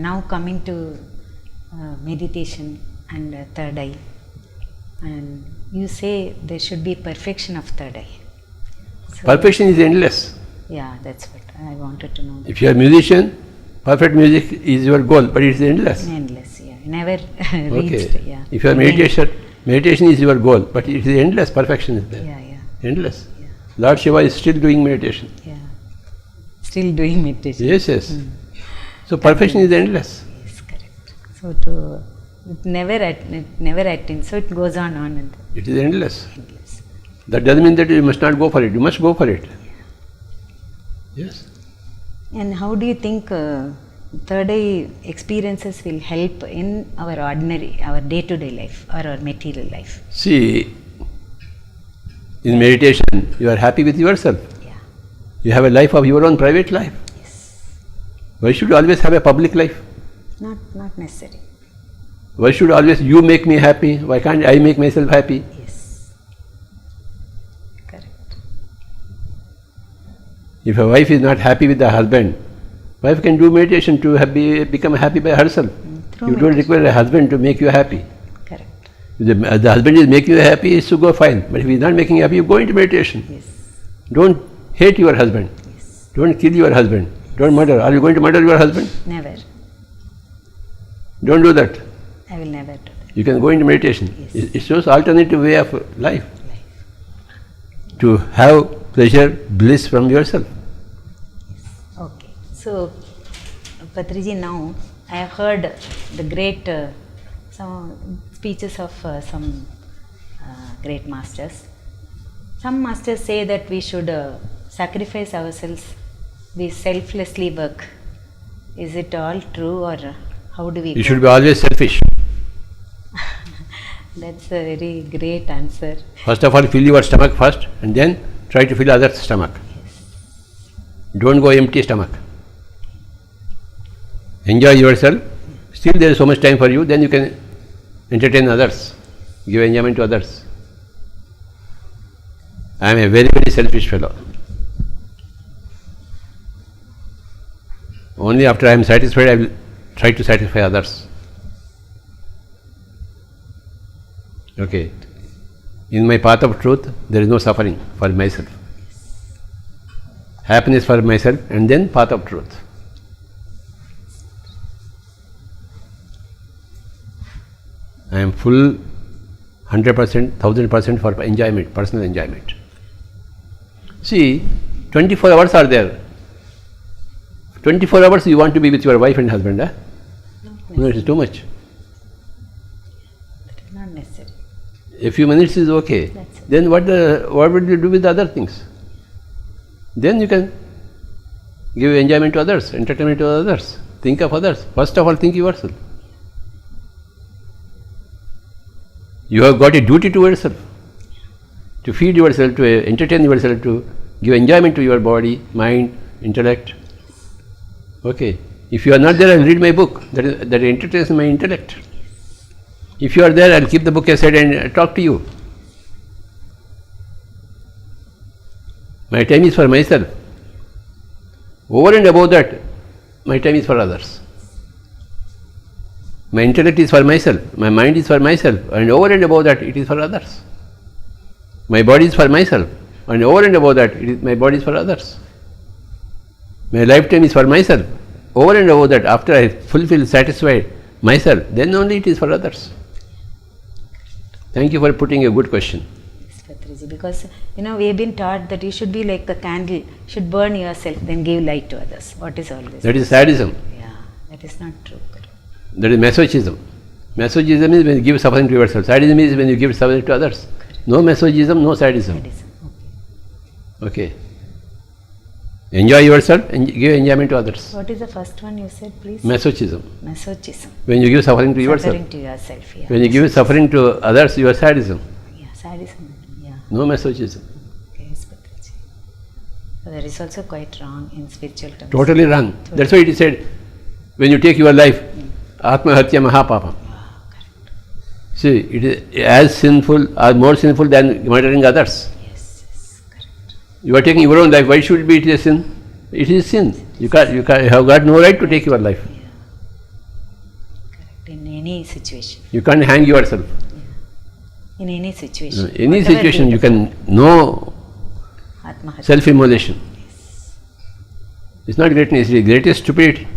now coming to meditation and third eye, and you say there should be perfection of third eye. So, perfection is endless. Yeah, that's what I wanted to know. If you are a musician, perfect music is your goal, but it is endless. Endless, yeah. Never reached, Okay. yeah. If you are meditation is your goal, but it is endless. Perfection is there. Yeah, yeah. Endless. Yeah. Lord Shiva is still doing meditation. Yeah. Still doing meditation. Yes, yes. So perfection is endless. Yes, correct. So it never attains. So it goes on and It is endless. endless. That doesn't mean that you must not go for it. You must go for it. Yes. And how do you think third eye experiences will help in our day-to-day life or our material life? See, in meditation, you are happy with yourself. Yeah. You have a life of your own private life. Yes. Why should you always have a public life? Not necessary. Why should always you make me happy? Why can't I make myself happy? Yes. Correct. If a wife is not happy with the husband, wife can do meditation to become happy by herself. Through You don't meditation. require a husband to make you happy. Correct. If the husband is making you happy, it's to go fine. But if he is not making you happy, you go into meditation. Yes. Don't hate your husband. Yes. Don't kill your husband. Don't murder. Are you going to murder your husband? Never. Don't do that. I will never do that. You can go into meditation. Yes. It shows alternative way of life. To have pleasure, bliss from yourself. Okay. So, Patriji, now I have heard the great some speeches of some great masters. Some masters say that we should sacrifice ourselves, we selflessly work. Is it all true, or how do we? You should be always selfish. That's a very great answer. First of all, fill your stomach first and then try to fill others' stomach. Don't go empty stomach. Enjoy yourself. Still there is so much time for you, then you can entertain others, give enjoyment to others. I am a very, very selfish fellow. Only after I am satisfied, I will try to satisfy others. Okay. In my path of truth, there is no suffering for myself. Happiness for myself and then path of truth. I am full 100%, 1000% for enjoyment, personal enjoyment. See, 24 hours are there. 24 hours you want to be with your wife and husband, huh? No, it is too much. Not necessary. A few minutes is okay. That's it. Then what will you do with the other things? Then you can give enjoyment to others, entertainment to others, think of others. First of all, think yourself. You have got a duty to yourself, to feed yourself, to entertain yourself, to give enjoyment to your body, mind, intellect. Okay. If you are not there, I will read my book. That entertains my intellect. If you are there, I will keep the book aside and talk to you. My time is for myself. Over and above that, my time is for others. My intellect is for myself, my mind is for myself, and over and above that, it is for others. My body is for myself, and over and above that, my body is for others. My lifetime is for myself. Over and above that, after I fulfill, satisfy myself, then only it is for others. Thank you for putting a good question. Yes, Patriji, because we have been taught that you should be like the candle, should burn yourself, then give light to others. What is all this? That is sadism. Yeah, that is not true. That is masochism. Masochism is when you give suffering to yourself. Sadism is when you give suffering to others. No masochism, no sadism. Okay. Enjoy yourself and give enjoyment to others. What is the first one you said, please? Masochism. Masochism. When you give suffering to yourself. Suffering to yourself, yeah. When you give suffering to others, you are sadism. Yeah, sadism, yeah. No masochism. Okay, yes, Patriji. So that is also quite wrong in spiritual terms. Totally wrong. That's why it is said, when you take your life, Atma Hatya Mahapapam. See, it is as sinful or more sinful than murdering others. Yes, correct. You are taking your own life. Why should it be a sin? It is sin. You have got no right to take your life. any situation. You can't hang yourself. In any situation. Any Whatever situation be you the can know Atmahatya. self-immolation. It's not greatness, it is greatest stupidity.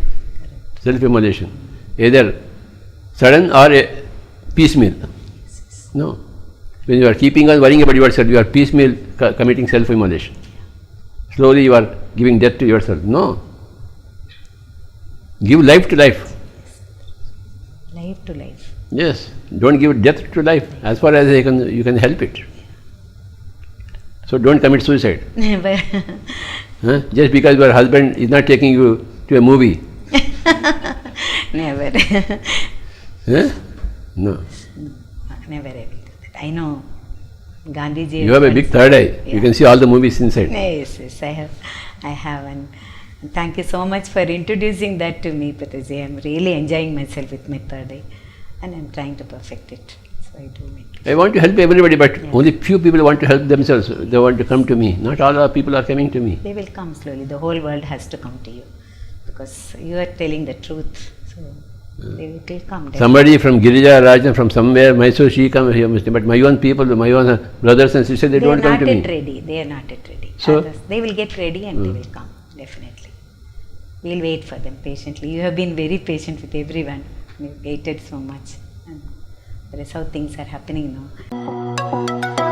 Self-immolation. Either sudden or piecemeal. No. When you are keeping on worrying about yourself, you are piecemeal committing self-immolation. Slowly you are giving death to yourself. No. Give life to life. Life to life. Yes. Don't give death to life as far as you can help it. So don't commit suicide. Never. Huh? Just because your husband is not taking you to a movie. Never. Huh? No. Never I will do that. I know Gandhiji. You have a big third eye. Yeah. You can see all the movies inside. Yes, I have, and thank you so much for introducing that to me, Pataji. I'm really enjoying myself with my third eye, and I'm trying to perfect it. So I do make it. I want to help everybody, but only few people want to help themselves. They want to come to me. Not all the people are coming to me. They will come slowly. The whole world has to come to you because you are telling the truth. So they will come. Definitely. Somebody from Girija Rajan, from somewhere, Mysore, she comes here, but my own people, my own brothers and sisters, they don't come to me. They are not yet ready. So Others, they will get ready and they will come. Definitely. We'll wait for them patiently. You have been very patient with everyone. You've waited so much. And that is how things are happening now.